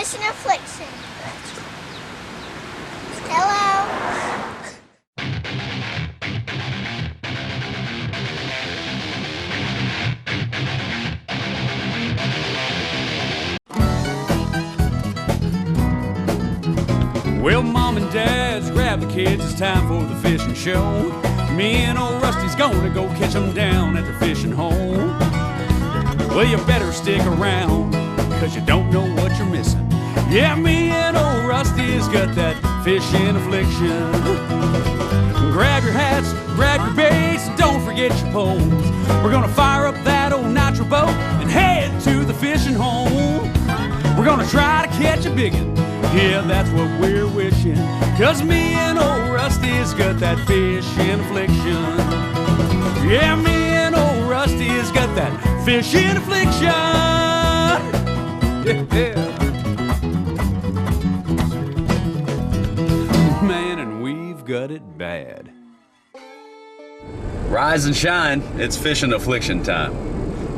Fishin Affliction. Hello. Well, Mom and Dad's grab the kids, it's time for the fishing show. Me and old Rusty's gonna go catch them down at the fishing hole. Well, you better stick around, cause you don't know what you're missing. Yeah, me and old Rusty's got that fishing affliction. Grab your hats, grab your baits, and don't forget your poles. We're gonna fire up that old nitro boat and head to the fishing hole. We're gonna try to catch a biggin'. Yeah, that's what we're wishing. Cause me and old Rusty's got that fishing affliction. Yeah, me and old Rusty's got that fishing affliction. Yeah. Man, and we've got it bad. Rise and shine, it's fishing affliction time.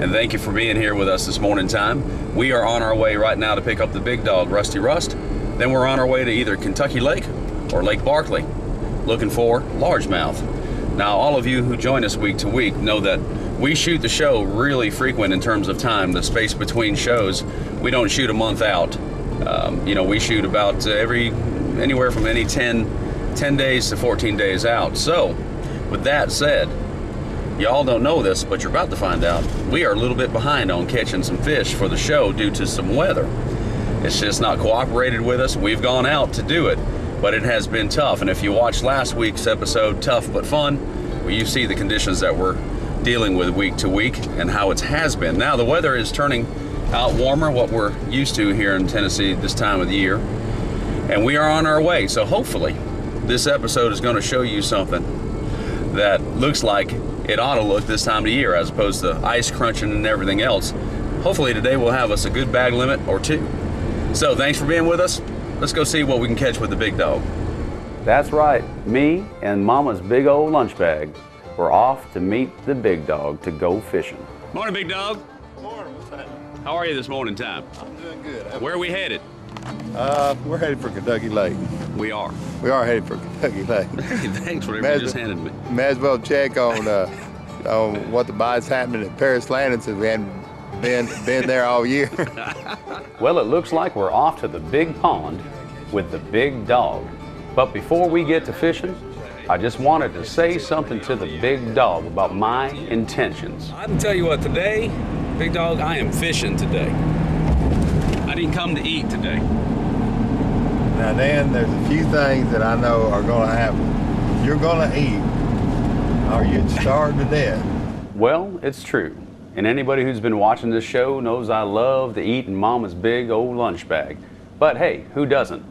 And thank you for being here with us this morning time. We are on our way right now to pick up the big dog, Rusty Rust. Then we're on our way to either Kentucky Lake or Lake Barkley, looking for largemouth. Now, all of you who join us week to week know that we shoot the show really frequent in terms of time, the space between shows. We don't shoot a month out. We shoot about anywhere from 10 days to 14 days out. So, with that said, y'all don't know this, but you're about to find out. We are a little bit behind on catching some fish for the show due to some weather. It's just not cooperated with us. We've gone out to do it, but it has been tough. And if you watched last week's episode, Tough But Fun, well, you see the conditions that we're dealing with week to week and how it has been. Now the weather is turning out warmer, what we're used to here in Tennessee this time of the year. And we are on our way. So hopefully this episode is going to show you something that looks like it ought to look this time of year as opposed to ice crunching and everything else. Hopefully today we'll have us a good bag limit or two. So thanks for being with us. Let's go see what we can catch with the big dog. That's right, me and Mama's big old lunch bag. We're off to meet the big dog to go fishing. Morning, big dog. Morning, what's happening? How are you this morning time? I'm doing good. Where are we headed? We're headed for Kentucky Lake. We are. We are headed for Kentucky Lake. Thanks for whatever you just handed me. May as well check on what the bites happening at Paris Landing since we hadn't been there all year. Well, it looks like we're off to the big pond with the big dog. But before we get to fishing, I just wanted to say something to the big dog about my intentions. I can tell you what, today, big dog, I am fishing today. I didn't come to eat today. Now, Dan, there's a few things that I know are going to happen. You're going to eat or you'd starve to death. Well, it's true. And anybody who's been watching this show knows I love to eat in Mama's big old lunch bag. But hey, who doesn't?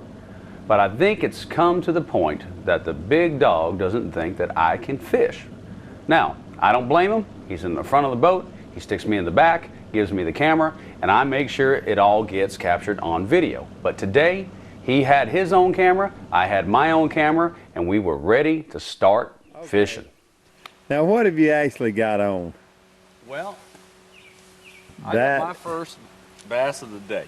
But I think it's come to the point that the big dog doesn't think that I can fish. Now, I don't blame him. He's in the front of the boat. He sticks me in the back, gives me the camera, and I make sure it all gets captured on video. But today, he had his own camera, I had my own camera, and we were ready to start fishing. Now, what have you actually got on? Well, I got my first bass of the day.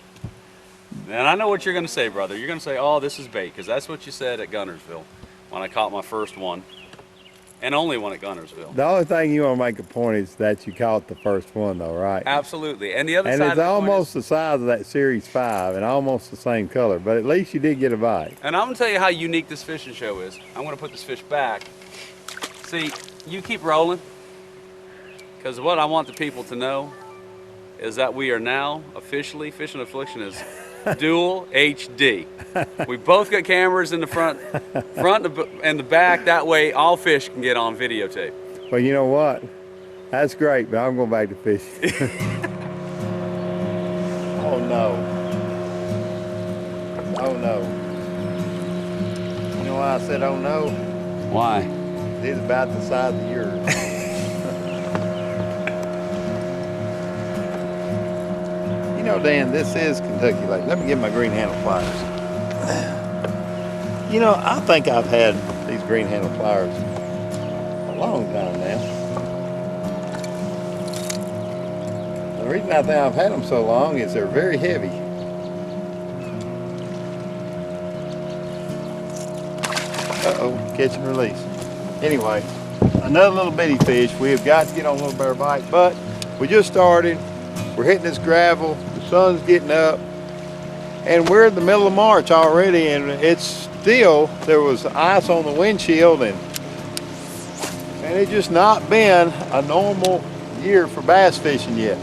And I know what you're going to say, brother. You're going to say, oh, this is bait, because that's what you said at Gunnersville when I caught my first one, and only one at Gunnersville. The only thing you want to make a point is that you caught the first one, though, right? Absolutely. And the other side and of it's the almost point is, the size of that Series 5 and almost the same color, but at least you did get a bite. and I'm going to tell you how unique this fishing show is. I'm going to put this fish back. See, you keep rolling, because what I want the people to know is that we are now officially, Fishing Affliction is dual HD. We both got cameras in the front and the back. That way all fish can get on videotape. Well, you know what? That's great, but I'm going back to fishing. Oh, no. Oh, no. You know why I said, oh, no? Why? It's about the size of yours. You know, Dan, this is Kentucky Lake. Let me get my green handle pliers. You know, I think I've had these green handle pliers a long time now. The reason I think I've had them so long is they're very heavy. Uh-oh, catch and release. Anyway, another little bitty fish. We have got to get on a little better bite, but we just started. We're hitting this gravel. The sun's getting up. And we're in the middle of March already, and it's still, there was ice on the windshield, and it's just not been a normal year for bass fishing yet.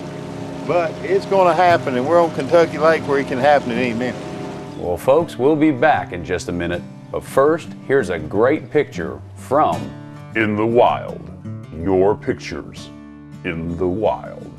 But it's gonna happen, and we're on Kentucky Lake where it can happen in any minute. Well, folks, we'll be back in just a minute. But first, here's a great picture from In the Wild. Your pictures in the wild.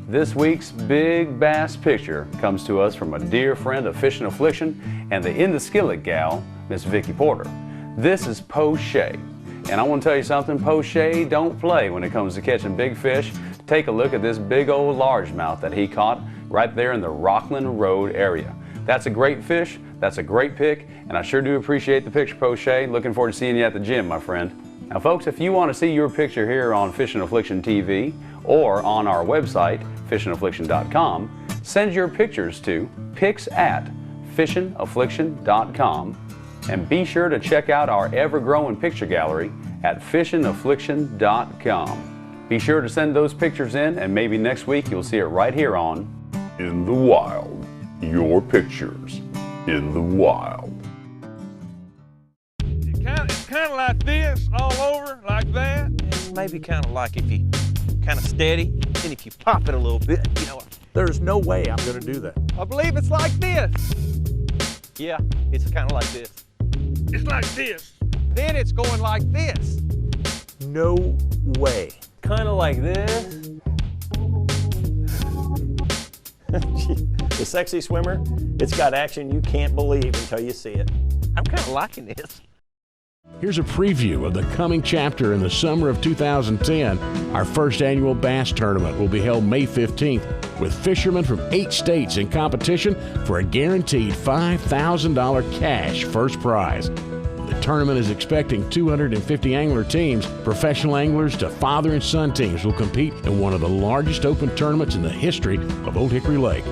This week's big bass picture comes to us from a dear friend of Fishin' Affliction and the In the Skillet gal, Miss Vicki Porter. This is Poche. And I want to tell you something, Poche don't play when it comes to catching big fish. Take a look at this big old largemouth that he caught right there in the Rockland Road area. That's a great fish, that's a great pick, and I sure do appreciate the picture, Poche. Looking forward to seeing you at the gym, my friend. Now folks, if you want to see your picture here on Fishin' Affliction TV or on our website, FishinAffliction.com, send your pictures to pics@FishinAffliction.com, and be sure to check out our ever-growing picture gallery at FishinAffliction.com. Be sure to send those pictures in, and maybe next week you'll see it right here on In the Wild. Your pictures in the wild. It's kind of like this, all over, like that. And maybe kind of like if you kind of steady, and if you pop it a little bit, you know. There's no way I'm going to do that. I believe it's like this. Yeah, it's kind of like this. It's like this. Then it's going like this. No way. Kind of like this. The sexy swimmer, it's got action you can't believe until you see it. I'm kind of liking this. Here's a preview of the coming chapter in the summer of 2010. Our first annual bass tournament will be held May 15th with fishermen from 8 states in competition for a guaranteed $5,000 cash first prize. The tournament is expecting 250 angler teams. Professional anglers to father and son teams will compete in one of the largest open tournaments in the history of Old Hickory Lake.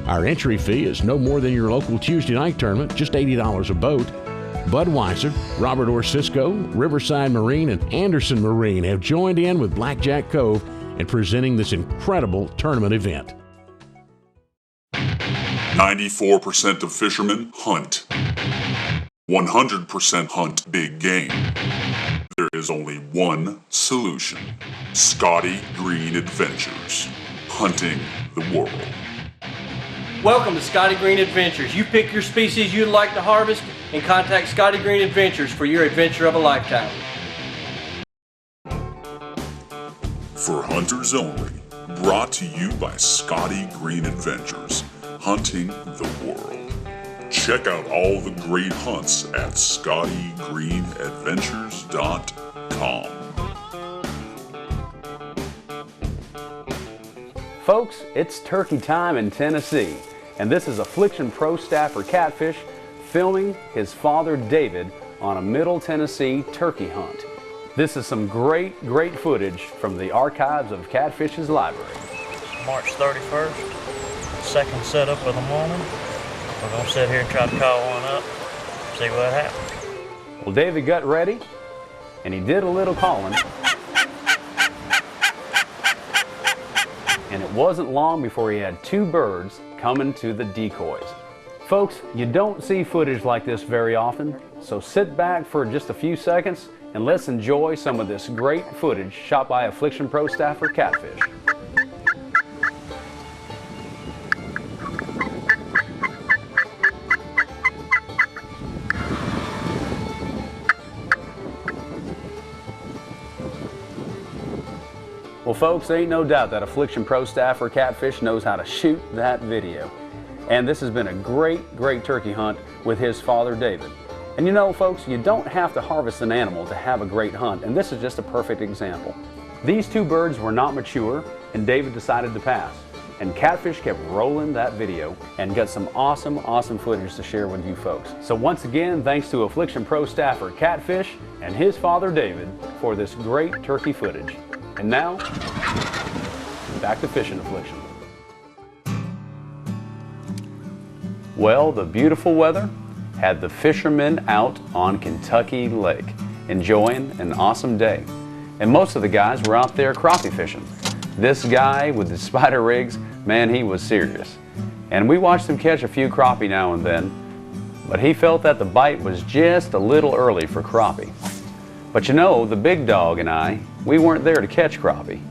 Our entry fee is no more than your local Tuesday night tournament, just $80 a boat. Budweiser, Robert Orsisko, Riverside Marine, and Anderson Marine have joined in with Blackjack Cove in presenting this incredible tournament event. 94% of fishermen hunt. 100% hunt big game. There is only one solution. Scotty Green Adventures. Hunting the world. Welcome to Scotty Green Adventures. You pick your species you'd like to harvest and contact Scotty Green Adventures for your adventure of a lifetime. For hunters only, brought to you by Scotty Green Adventures, hunting the world. Check out all the great hunts at ScottyGreenAdventures.com. Folks, it's turkey time in Tennessee, and this is Affliction Pro staffer Catfish filming his father David on a Middle Tennessee turkey hunt. This is some great footage from the archives of Catfish's library. March 31st, second setup of the morning. We're going to sit here and try to call one up, see what happens. Well, David got ready, and he did a little calling. And it wasn't long before he had 2 birds coming to the decoys. Folks, you don't see footage like this very often, so sit back for just a few seconds and let's enjoy some of this great footage shot by Affliction Pro staffer Catfish. Well folks, there ain't no doubt that Affliction Pro staffer Catfish knows how to shoot that video. And this has been a great turkey hunt with his father David. And you know folks, you don't have to harvest an animal to have a great hunt, and this is just a perfect example. These 2 birds were not mature, and David decided to pass. And Catfish kept rolling that video and got some awesome footage to share with you folks. So once again, thanks to Affliction Pro staffer Catfish and his father David for this great turkey footage. And now, back to Fishin' Affliction. Well, the beautiful weather had the fishermen out on Kentucky Lake, enjoying an awesome day. And most of the guys were out there crappie fishing. This guy with the spider rigs, man, he was serious. And we watched him catch a few crappie now and then, but he felt that the bite was just a little early for crappie. But you know, the big dog and I, we weren't there to catch crappie.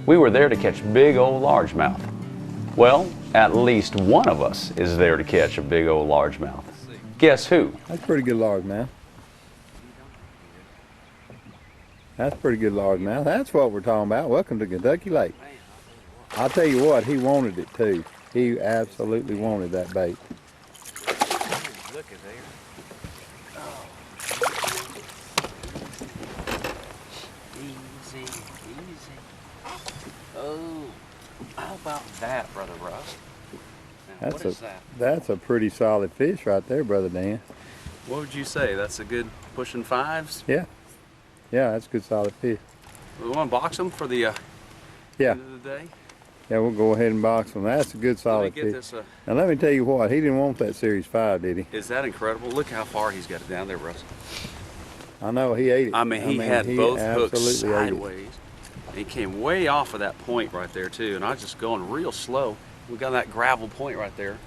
We were there to catch big old largemouth. Well, at least one of us is there to catch a big old largemouth. Guess who? That's pretty good largemouth. That's pretty good largemouth. That's what we're talking about. Welcome to Kentucky Lake. I'll tell you what, he wanted it too. He absolutely wanted that bait. Look at there. Easy, easy. Oh, how about that, Brother Russ? Now, what is that? That's a pretty solid fish right there, Brother Dan. What would you say? That's a good pushing 5s? Yeah. Yeah, that's a good solid fish. We want to box them for the end of the day? Yeah, we'll go ahead and box them. That's a good solid fish. This, now let me tell you what, he didn't want that Series 5, did he? Is that incredible? Look how far he's got it down there, Russ. I know, he ate it. I mean, he had both hooks absolutely sideways. He came way off of that point right there too, and I was just going real slow. We got that gravel point right there,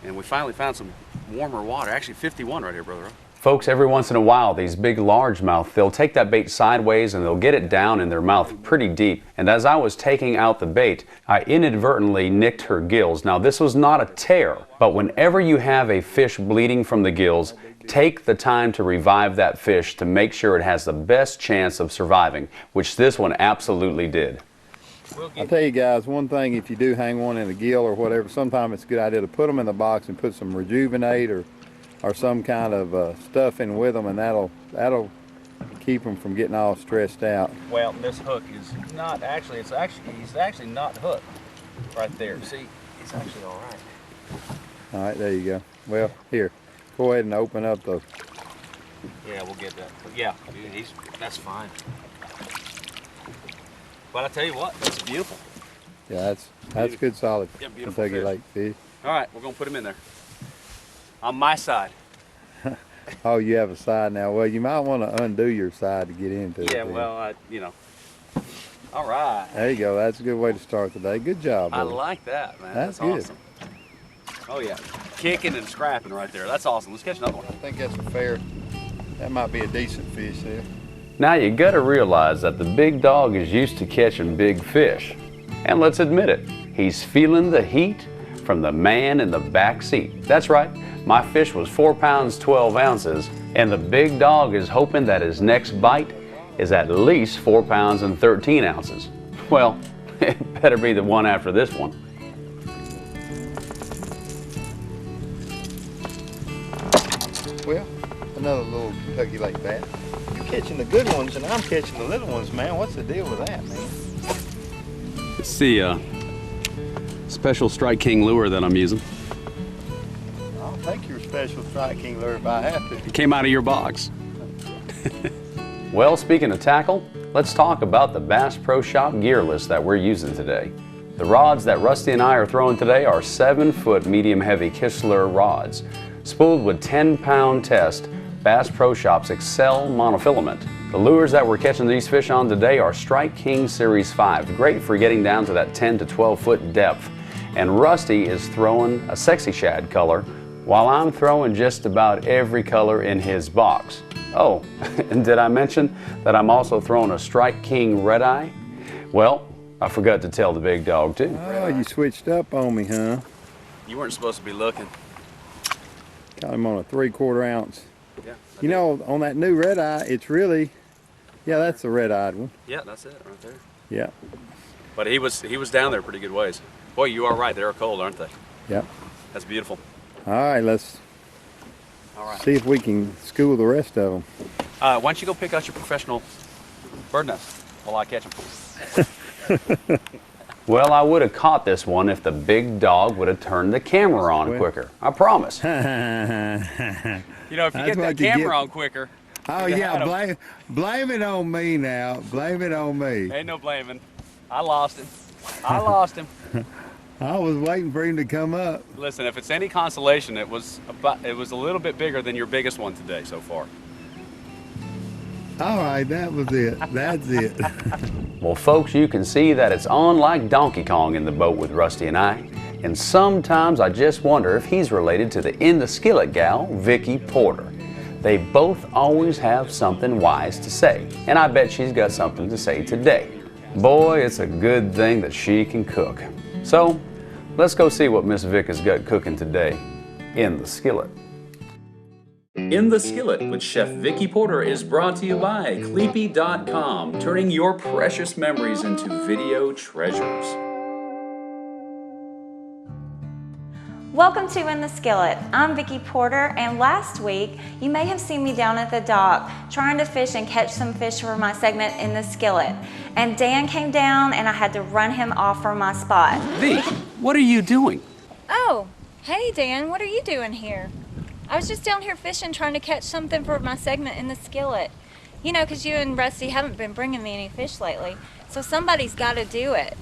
and we finally found some warmer water. Actually, 51 right here, Brother. Folks, every once in a while, these big largemouth, they'll take that bait sideways and they'll get it down in their mouth pretty deep. And as I was taking out the bait, I inadvertently nicked her gills. Now, this was not a tear, but whenever you have a fish bleeding from the gills, take the time to revive that fish to make sure it has the best chance of surviving, which this one absolutely did. I'll tell you guys, one thing, if you do hang one in a gill or whatever, sometimes it's a good idea to put them in the box and put some Rejuvenate or some kind of stuff in with them, and that'll keep them from getting all stressed out. Well, this hook is not actually, he's actually not hooked right there. See, he's actually all right. All right, there you go. Well, here, go ahead and open up the... Yeah, we'll get that. Yeah, dude, that's fine. But I tell you what, that's beautiful. Yeah, that's good solid Kentucky fish. Lake fish. All right, we're gonna put him in there. On my side. Oh, you have a side now. Well, you might want to undo your side to get into it. Yeah, well, you know. All right. There you go. That's a good way to start the day. Good job, brother. I like that, man. That's good. Awesome. Oh, yeah. Kicking and scrapping right there. That's awesome. Let's catch another one. I think that's a fair, that might be a decent fish there. Now, you got to realize that the big dog is used to catching big fish. And let's admit it, he's feeling the heat from the man in the back seat. That's right. My fish was 4 pounds 12 ounces, and the big dog is hoping that his next bite is at least 4 pounds and 13 ounces. Well, it better be the one after this one. Well, another little Kentucky Lake bass. You're catching the good ones, and I'm catching the little ones, man. What's the deal with that, man? It's the special Strike King lure that I'm using. I'll take your special Strike King lure if I have to. It came out of your box. Well, speaking of tackle, let's talk about the Bass Pro Shop gear list that we're using today. The rods that Rusty and I are throwing today are 7-foot medium-heavy Kistler rods, spooled with 10-pound test Bass Pro Shop's Excel monofilament. The lures that we're catching these fish on today are Strike King Series 5, great for getting down to that 10 to 12-foot depth. And Rusty is throwing a sexy shad color, while I'm throwing just about every color in his box. Oh, and did I mention that I'm also throwing a Strike King Red Eye? Well, I forgot to tell the big dog too. Oh, you switched up on me, huh? You weren't supposed to be looking. Got him on a 3/4 ounce. Yeah. You know, on that new Red Eye, it's really, yeah, that's the red-eyed one. Yeah, that's it right there. Yeah. But he was down there pretty good ways. Boy, you are right. They're cold, aren't they? Yep. That's beautiful. All right, let's see if we can school the rest of them. Why don't you go pick out your professional bird nest while I catch them? Well, I would have caught this one if the big dog would have turned the camera on quicker. I promise. You know, if you get that camera on quicker. Oh yeah, blame it on me now. Blame it on me. Ain't no blaming. I lost him. I lost him. I was waiting for him to come up. Listen, if it's any consolation, it was a little bit bigger than your biggest one today so far. All right, that was it. That's it. Well, folks, you can see that it's on like Donkey Kong in the boat with Rusty and I. And sometimes I just wonder if he's related to the In the Skillet gal, Vicki Porter. They both always have something wise to say, and I bet she's got something to say today. Boy, it's a good thing that she can cook. So, let's go see what Miss Vic has got cooking today in the Skillet. In the Skillet with Chef Vicki Porter is brought to you by Pt.1, turning your precious memories into video treasures. Welcome to In the Skillet. I'm Vicki Porter, and last week you may have seen me down at the dock trying to fish and catch some fish for my segment In the Skillet. And Dan came down and I had to run him off from my spot. Vic, what are you doing? Oh, hey Dan, what are you doing here? I was just down here fishing trying to catch something for my segment In the Skillet. You know, because you and Rusty haven't been bringing me any fish lately, so somebody's got to do it.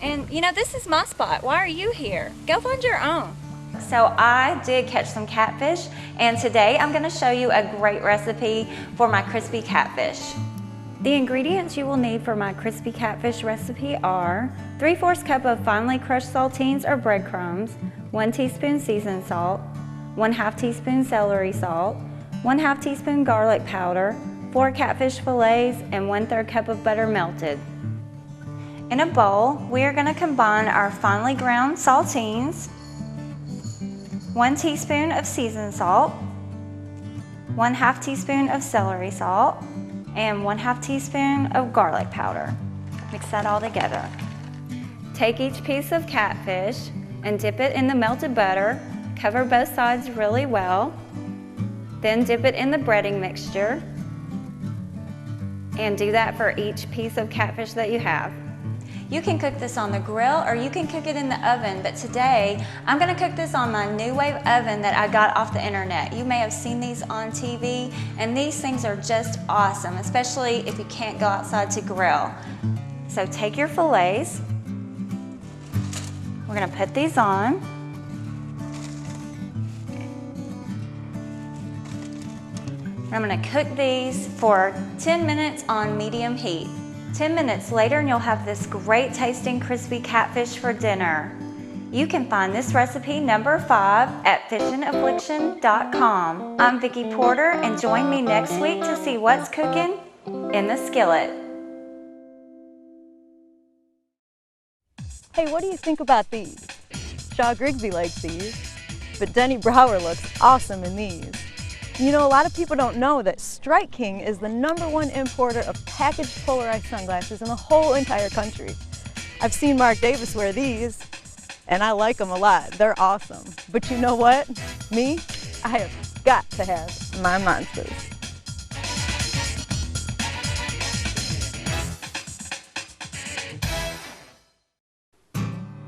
And you know, this is my spot. Why are you here? Go find your own. So I did catch some catfish, and today I'm going to show you a great recipe for my crispy catfish. The ingredients you will need for my crispy catfish recipe are 3/4 cup of finely crushed saltines or breadcrumbs, 1 teaspoon seasoned salt, 1/2 teaspoon celery salt, 1/2 teaspoon garlic powder, 4 catfish fillets, and 1/3 cup of butter melted. In a bowl, we are going to combine our finely ground saltines, 1 teaspoon of seasoned salt, 1/2 teaspoon of celery salt, and 1/2 teaspoon of garlic powder. Mix that all together. Take each piece of catfish and dip it in the melted butter. Cover both sides really well. Then dip it in the breading mixture. And do that for each piece of catfish that you have. You can cook this on the grill or you can cook it in the oven, but today I'm going to cook this on my NuWave oven that I got off the internet. You may have seen these on TV, and these things are just awesome, especially if you can't go outside to grill. So take your fillets. We're going to put these on. I'm going to cook these for 10 minutes on medium heat. 10 minutes later and you'll have this great tasting crispy catfish for dinner. You can find this recipe number 5 at fishinaffliction.com. I'm Vicki Porter, and join me next week to see what's cooking in the skillet. Hey, what do you think about these? Shaw Grigsby likes these, but Denny Brower looks awesome in these. You know, a lot of people don't know that Strike King is the #1 importer of packaged polarized sunglasses in the whole entire country. I've seen Mark Davis wear these, and I like them a lot. They're awesome. But you know what? Me, I have got to have my monsters.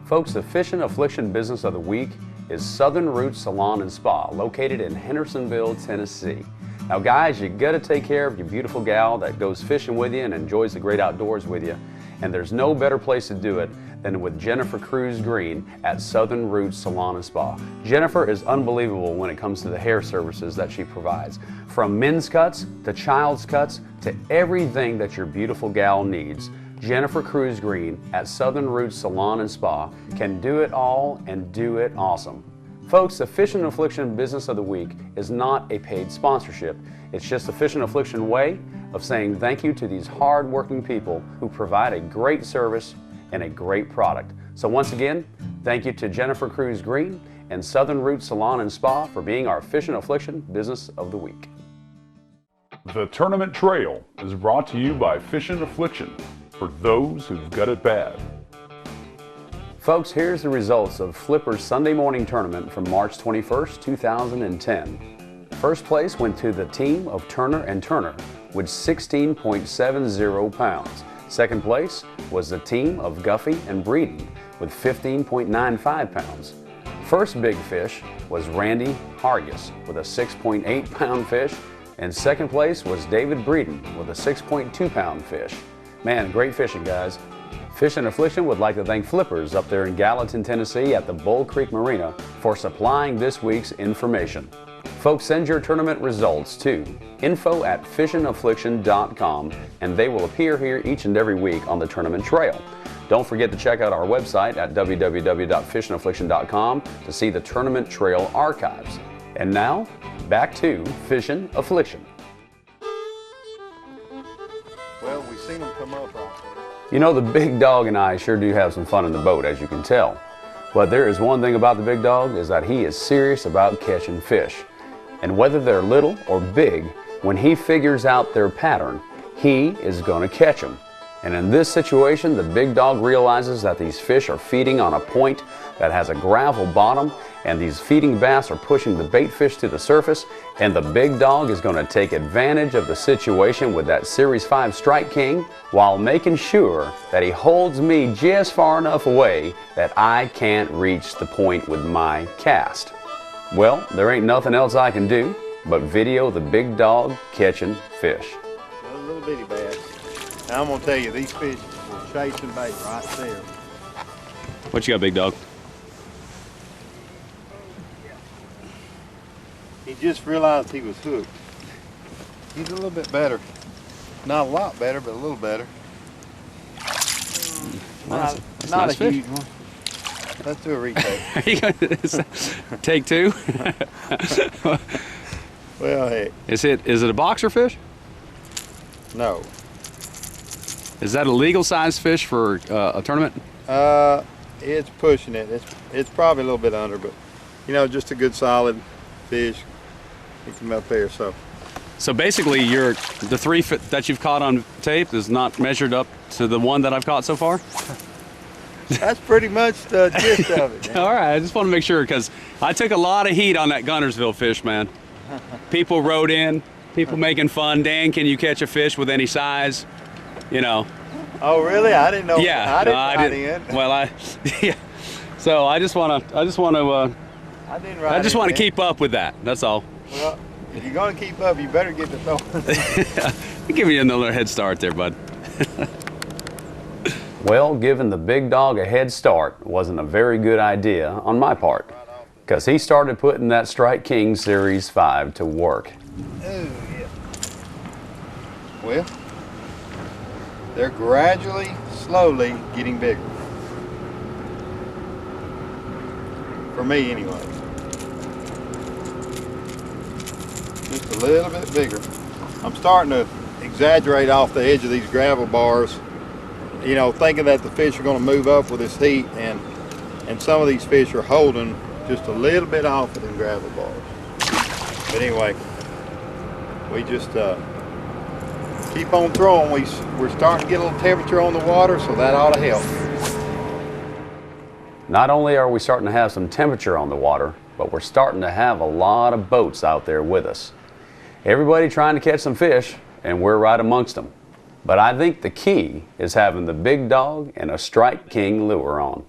Folks, the Fishin' Affliction Business of the Week is Southern Roots Salon and Spa, located in Hendersonville, Tennessee. Now guys, you gotta take care of your beautiful gal that goes fishing with you and enjoys the great outdoors with you. And there's no better place to do it than with Jennifer Cruz Green at Southern Roots Salon and Spa. Jennifer is unbelievable when it comes to the hair services that she provides. From men's cuts to child's cuts to everything that your beautiful gal needs. Jennifer Cruz Green at Southern Roots Salon and Spa can do it all and do it awesome. Folks, the Fishin' Affliction Business of the Week is not a paid sponsorship. It's just the Fishin' Affliction way of saying thank you to these hard-working people who provide a great service and a great product. So once again, thank you to Jennifer Cruz Green and Southern Roots Salon and Spa for being our Fishin' Affliction Business of the Week. The Tournament Trail is brought to you by Fishin' Affliction, for those who've got it bad. Folks, here's the results of Flipper's Sunday morning tournament from March 21st, 2010. First place went to the team of Turner and Turner with 16.70 pounds. Second place was the team of Guffey and Breeden with 15.95 pounds. First big fish was Randy Hargis with a 6.8 pound fish, and second place was David Breeden with a 6.2 pound fish. Man, great fishing, guys. Fishin' Affliction would like to thank Flippers up there in Gallatin, Tennessee at the Bull Creek Marina for supplying this week's information. Folks, send your tournament results to info@fishinaffliction.com and they will appear here each and every week on the tournament trail. Don't forget to check out our website at www.fishinaffliction.com to see the tournament trail archives. And now, back to Fishin' Affliction. Well, we seen them come up right there. You know, the big dog and I sure do have some fun in the boat, as you can tell. But there is one thing about the big dog, is that he is serious about catching fish. And whether they're little or big, when he figures out their pattern, he is going to catch them. And in this situation, the big dog realizes that these fish are feeding on a point that has a gravel bottom, and these feeding bass are pushing the bait fish to the surface, and the big dog is going to take advantage of the situation with that Series 5 Strike King while making sure that he holds me just far enough away that I can't reach the point with my cast. Well, there ain't nothing else I can do but video the big dog catching fish. A little bitty bass. Now I'm going to tell you, these fish were chasing bait right there. What you got, big dog? He just realized he was hooked. He's a little bit better. Not a lot better, but a little better. Well, that's not nice a huge fish. one. Let's do a retake. Take two? Well, heck. Is it a boxer fish? No. Is that a legal size fish for a tournament? It's pushing it. It's probably a little bit under, but you know, just a good solid fish. He come up there, so. So basically, the three that you've caught on tape is not measured up to the one that I've caught so far? That's pretty much the gist of it. Man. All right, I just want to make sure, because I took a lot of heat on that Guntersville fish, man. People wrote in, people making fun. Dan, can you catch a fish with any size? You know. Oh, really? I didn't know. Yeah, I didn't. Well, yeah. So I just want to keep up with that. That's all. Well, if you're going to keep up, you better get the throwing. I'll give you another head start there, bud. Well, giving the big dog a head start wasn't a very good idea on my part, because he started putting that Strike King Series 5 to work. Oh, yeah. Well, they're gradually, slowly getting bigger. For me, anyway. Just a little bit bigger. I'm starting to exaggerate off the edge of these gravel bars, you know, thinking that the fish are going to move up with this heat, and some of these fish are holding just a little bit off of them gravel bars. But anyway, we just keep on throwing. We're starting to get a little temperature on the water, so that ought to help. Not only are we starting to have some temperature on the water, but we're starting to have a lot of boats out there with us. Everybody trying to catch some fish, and we're right amongst them. But I think the key is having the big dog and a Strike King lure on.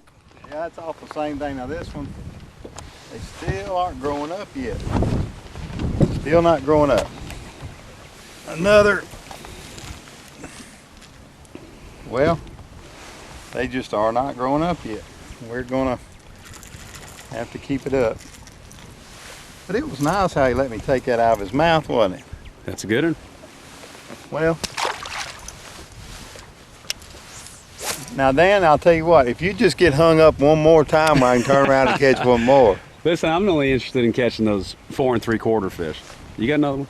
Yeah, it's all the same thing. Now this one, they still aren't growing up yet. Still not growing up. Another, well, they just are not growing up yet. We're gonna have to keep it up. But it was nice how he let me take that out of his mouth, wasn't it? That's a good one. Well, now Dan, I'll tell you what, if you just get hung up one more time, I can turn around and catch one more. Listen, I'm only interested in catching those 4 3/4 fish. You got another one?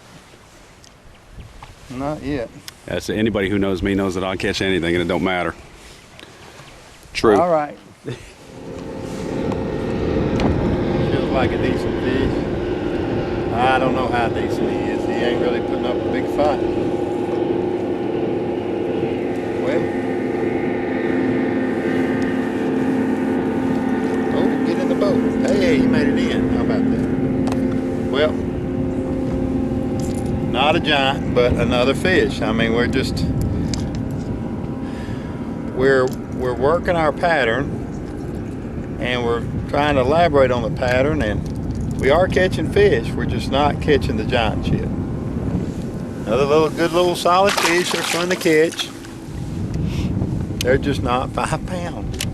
Not yet. That's anybody who knows me knows that I'll catch anything and it don't matter. True. All right. Feels like a decent fish. I don't know how decent he is. He ain't really putting up a big fight. Well. Oh, get in the boat. Hey, he made it in. How about that? Well, not a giant, but another fish. I mean, we're working our pattern, and we're trying to elaborate on the pattern, and we are catching fish. We're just not catching the giants yet. Another good little solid fish. They're fun to catch. They're just not 5 pounds.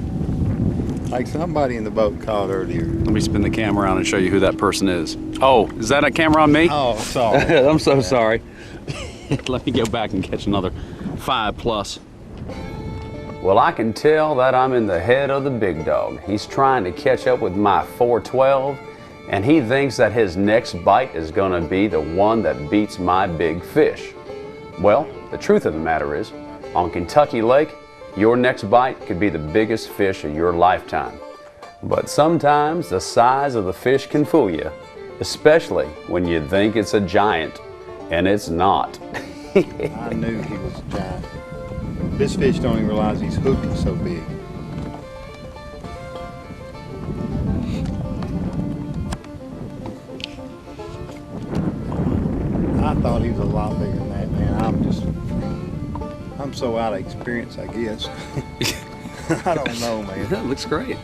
Like somebody in the boat caught earlier. Let me spin the camera around and show you who that person is. Oh, is that a camera on me? Oh, sorry. I'm so sorry. Let me go back and catch another 5+. Well, I can tell that I'm in the head of the big dog. He's trying to catch up with my 412, and he thinks that his next bite is gonna be the one that beats my big fish. Well, the truth of the matter is, on Kentucky Lake, your next bite could be the biggest fish of your lifetime. But sometimes the size of the fish can fool you, especially when you think it's a giant, and it's not. I knew he was a giant. This fish don't even realize he's hooked is so big. I thought he was a lot bigger than that, man. I'm so out of experience, I guess. I don't know, man. That looks great.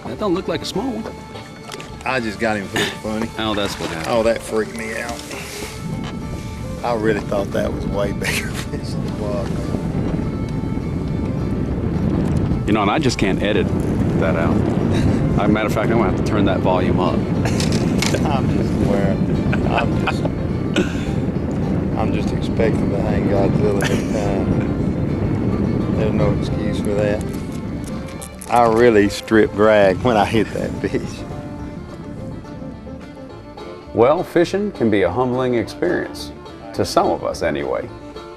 That don't look like a small one. I just got him hooked funny. Oh, that's what happened. Oh, that freaked me out. I really thought that was way bigger fish than it was, man. You know, and I just can't edit that out. As a matter of fact, I'm gonna have to turn that volume up. I'm just aware. I'm just expecting to hang Godzilla every time. There's no excuse for that. I really strip drag when I hit that fish. Well, fishing can be a humbling experience, to some of us anyway.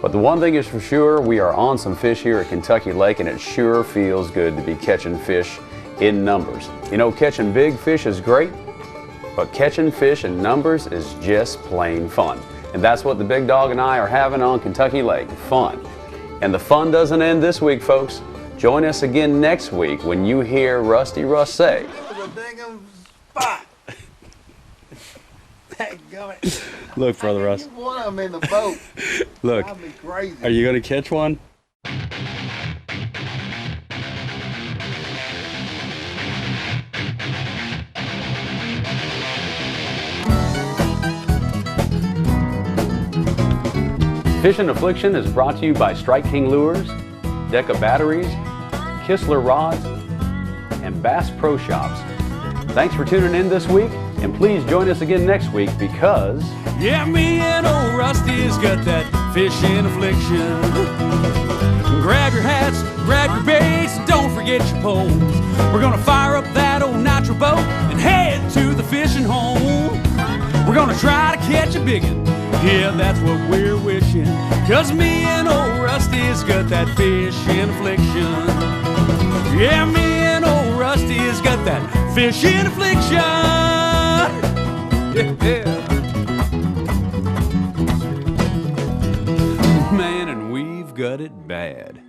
But the one thing is for sure, we are on some fish here at Kentucky Lake, and it sure feels good to be catching fish in numbers. You know, catching big fish is great, but catching fish in numbers is just plain fun. And that's what the big dog and I are having on Kentucky Lake, fun. And the fun doesn't end this week, folks. Join us again next week when you hear Rusty Russ say, look, Brother Russ. One of them in the boat. Look, That'd be crazy. Are you going to catch one? Fishin' Affliction is brought to you by Strike King Lures, Deca Batteries, Kistler Rods, and Bass Pro Shops. Thanks for tuning in this week, and please join us again next week because... Yeah, me and old Rusty's got that fishing affliction. Grab your hats, grab your baits, and don't forget your poles. We're gonna fire up that old nitro boat and head to the fishing home. We're gonna try to catch a biggin', yeah, that's what we're wishing. Cause me and old Rusty's got that fishing affliction. Yeah, me and old Rusty's got that fishing affliction. Yeah. Man, and we've got it bad.